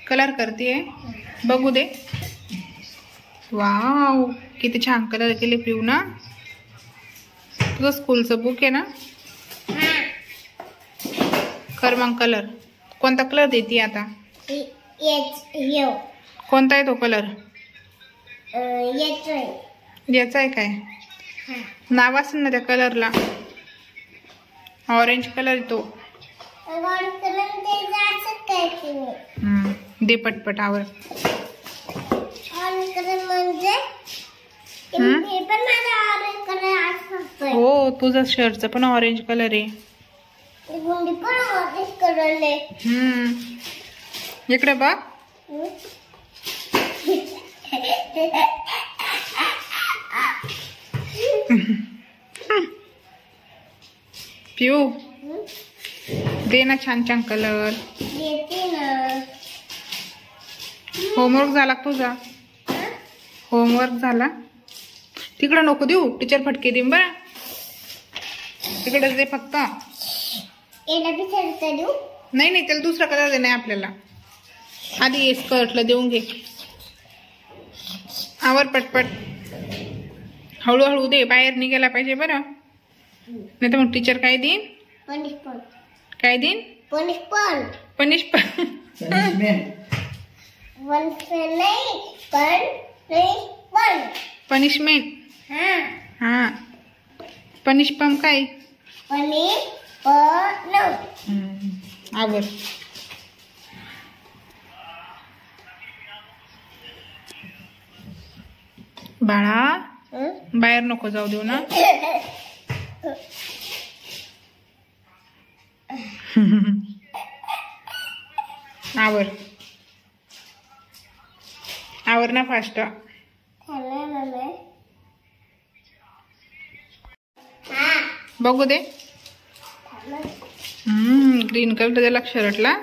Colour करते बघू दे। Wow किती छान कलर केले पिऊ ना। तुझं स्कूलचं बुक आहे ना। कर मग कलर। कोणता कलर देते आता? कोणता आहे तो कलर? याचा आहे काय? नाव असेल ना त्या कलरला। ऑरेंज कलर तो। दे पटपट आवर। हो तुझा शर्टचा पण ऑरेंज कलर आहे। इकडे बघ। पिऊ दे ना छान छान कलर। होमवर्क झाला तुझा? होमवर्क झाला? तिकडे नको देऊ, टीचर फटके देईन बरं। तिकडे दे फक्त। नाही नाही त्याला दुसरा कलर दे। नाही आपल्याला आधी स्कर्टला देऊन घे। आवर पटपट। हळूहळू दे, बाहेर निघायला पाहिजे बरं। नाही तर मग टीचर काय देईन? काय देईन? पनिशमेंट। हा पनिशपम काय? आवर। बाळा बाहेर नको जाऊ देऊ ना। आवर आवर ना फास्ट। बघू दे। ग्रीन कलर दिला शर्टला।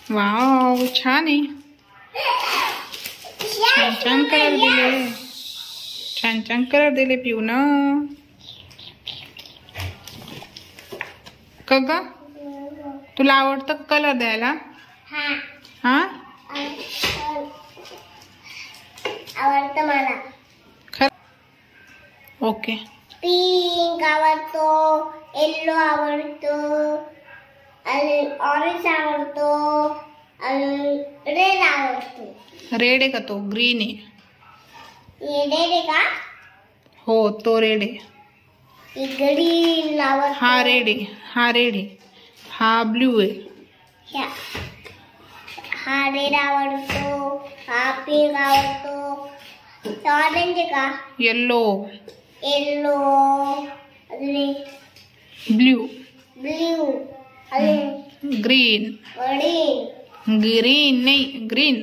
वाव छान आहे। छान छान कलर दिले। छान छान कलर दिले पिऊ ना। का तुला आवडतं कलर द्यायला? हा आवडतं मला। ओके। पिंक आवडतो, येलो आवडतो, ऑरेंज आवडतो, रेड आवडतो। रेड आहे का तो? ग्रीन आहे। रेड आहे का? हो तो रेड आहे। ग्रीन आवडतो। हा रेड आहे। हा रेड आहे। हा ब्ल्यू आहे। हा रेड आवडतो, हा पिंक आवडतो, ऑरेंज आहे का? येलो ब्ल्यू ग्रीन ग्रीन नाही ग्रीन।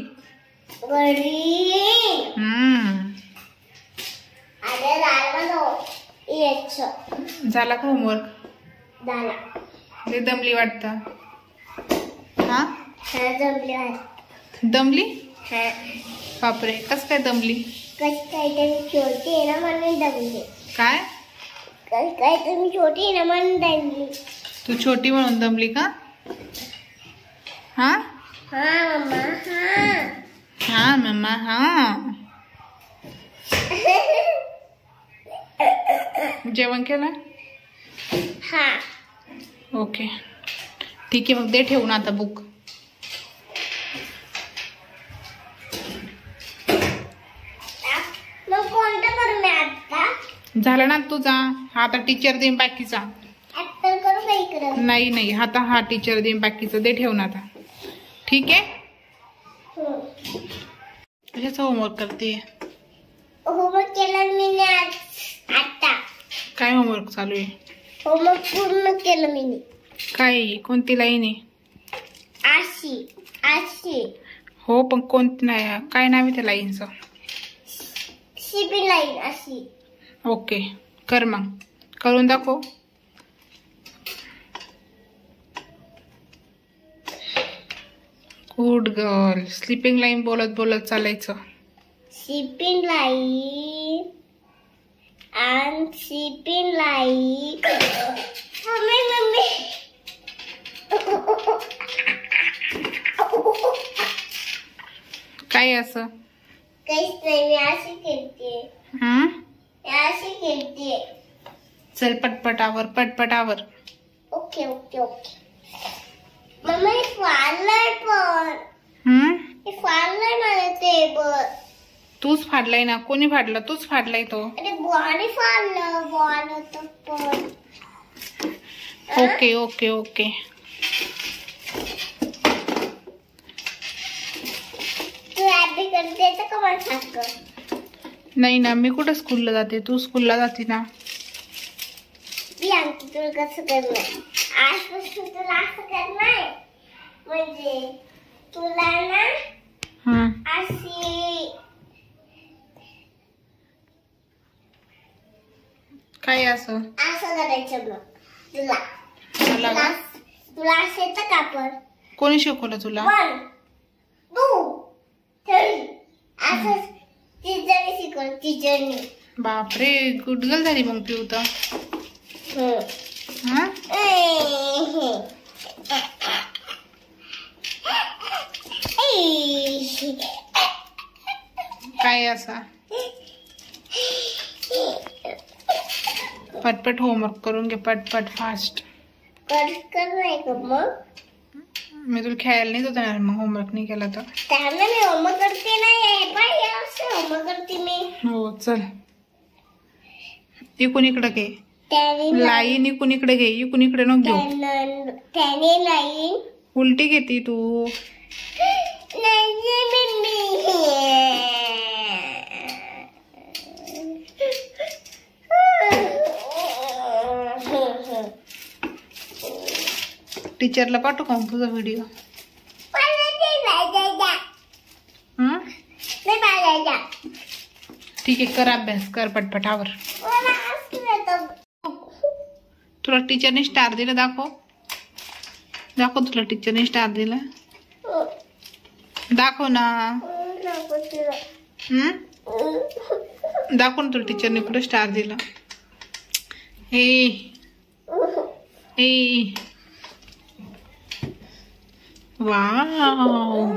झाला का होमवर्क? झाला। लय दमली वाटतं। हा जमली। दमली? बापरे कस काय दमली? काही छोटी आहे ना म्हणून दमली। काय? काही तुम्ही छोटी आहे ना म्हणून दमली। तू छोटी म्हणून दमली का? हा हा मम्मा हा मम्मा हा। जेवण केलं? हा ओके ठीक आहे मग दे ठेवून आता बुक। मग कोणतं करू मी आता? झाला ना तुझा? हा आता टीचर देईन बाकीचा। ऍपल करू का इकडं? नाही नाही आता हा टीचर देईन बाकीचा। दे ठेवून आता। ठीक आहे। कशाचा होमवर्क करते? होमवर्क केलं मी आता। काय होमवर्क चालू आहे? होमवर्क पूर्ण केलं मी। काय कोणती लाईन आहे? आशी। हो पण कोणती नाही काय नाव आहे त्या लाईनचं? शिपिंग लाईन अशी। ओके कर मग करून दाखव। Good girl. स्लीपिंग लाईन बोलत बोलत चालायचं। Shipping line and shipping like mummy काय असं? काहीच नाही, मी अशी खेळते. मी अशी खेळते. चल पटपट आवर, पटपट आवर. Okay okay okay. मम्मा हे फाडलंय पण. हे फाडलंय मला टेबल. तूच फाडलाय ना. कोणी फाडला? तूच फाडलाय तो. अरे बॉल फाडलं. बॉल होतं पण. Okay okay okay. तू ऍडी करते का मला सारखं? नाही ना, मी कुठं स्कूलला जाते, तू स्कूलला जाते ना. मी आणखी तुला कसं करणार? आजपासून तुला असं करणार म्हणजे तुला ना अशी काय असं असं करायचं. मग मला का? तुला असं येतं का? पण कोणी शिकवलं तुला? 1 2 3 असं टीचरने शिकवलं. टीचरने. बापरे, गुड गर्ल झाली मग पिऊ तर. काय असा? पटपट होमवर्क करून घे, पटपट फास्ट. कर नाही का मग? मी तुला खेळायला नाही जाणार मग होमवर्क नाही केला तर. त्यामुळे मी होमवर्क करते नाही. बाई असं होमवर्क करते मी. हो चल. इकून इकडे घे. त्याने लाईन इकून इकडे घे. इकून इकडे नको घेऊ. त्याने लाईन उलटी घेती तू. टीचरला पाठवू का तुझा व्हिडिओ? ठीक आहे, कर अभ्यास, कर पटपट आवर. तुला टीचरने स्टार दिला, दाखव दाखव. तुला टीचरने स्टार दिला, दाखव ना. दाखव ना तुला टीचरने कुठे स्टार दिला. ए वाव,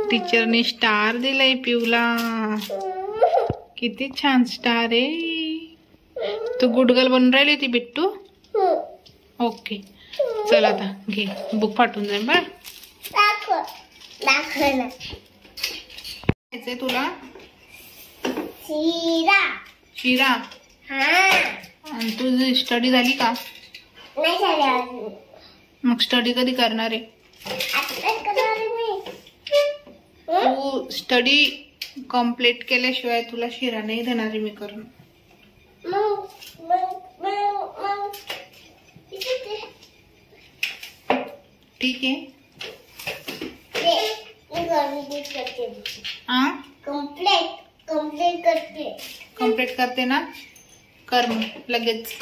टीचरने स्टार दिलाय पिऊला. किती छान स्टार आहे. तू गुड गर्ल बनून राहिली ती बिट्टू. ओके चल आता घे, बुक फाटून जाईल बरं. खायचंय तुला? शिरा. आणि तुझी स्टडी झाली का? नाही झाली अजून. मग स्टडी कधी करणार आहे? तू स्टडी कम्प्लीट केल्याशिवाय तुला शिरा नाही देणार आहे मी करून. ठीक आहे. कम्प्लीट करते ना. कर मग लगेच.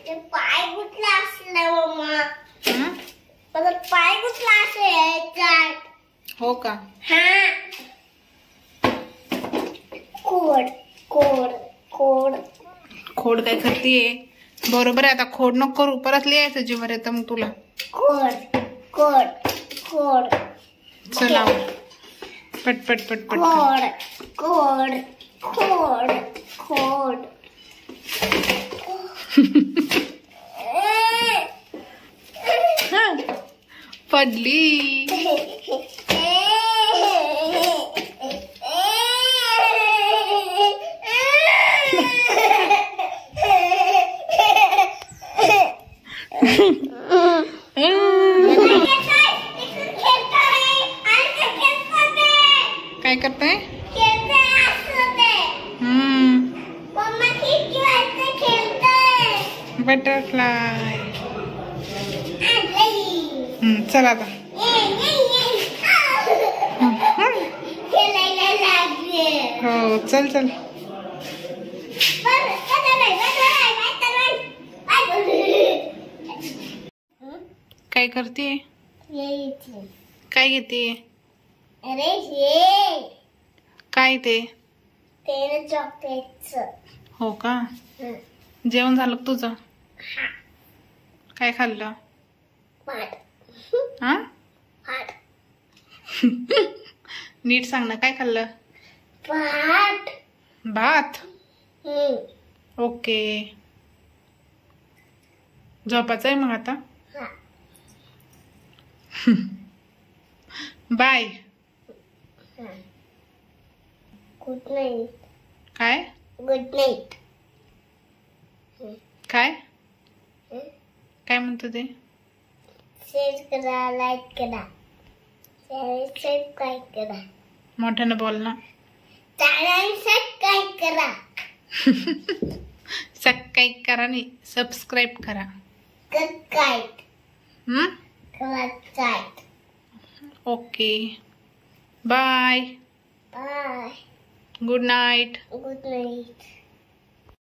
पाय कुठला असला मम्मा? पाय कुठला असेल? हो का? खोड खोड खोड खोड काय करतीये? बरोबर आहे. आता खोड नको करू, परत लिहायचं जीवर येतं मग तुला. खोड खोड खोड. चला पटपट पटपट. खोड खोड खोड खोड. पडली. काय करताय? बटरफ्लाय. चला आता. हो चल चल. काय करते? काय घेते? अरे हे काय ते? चॉकलेटचं. हो का? जेवण झालं का तुझं? काय खाल्लं? पाट. हा? पाट. नीट सांग ना, काय खाल्लं? भात. भात. ओके, झोपायचं आहे मग आता. बाय. Good night. काय गुड नाईट. काय काय म्हणतो ते? शेअर करा, लाईक करा, सबस्क्राईब करा. मोठ्यानं बोल ना. चॅनल सबस्क्राईब करा. सबस्क्राईब करा नाही, सबस्क्राईब करा. Subscribe hmm. करा. Okay, bye. Bye. Good night. Good night.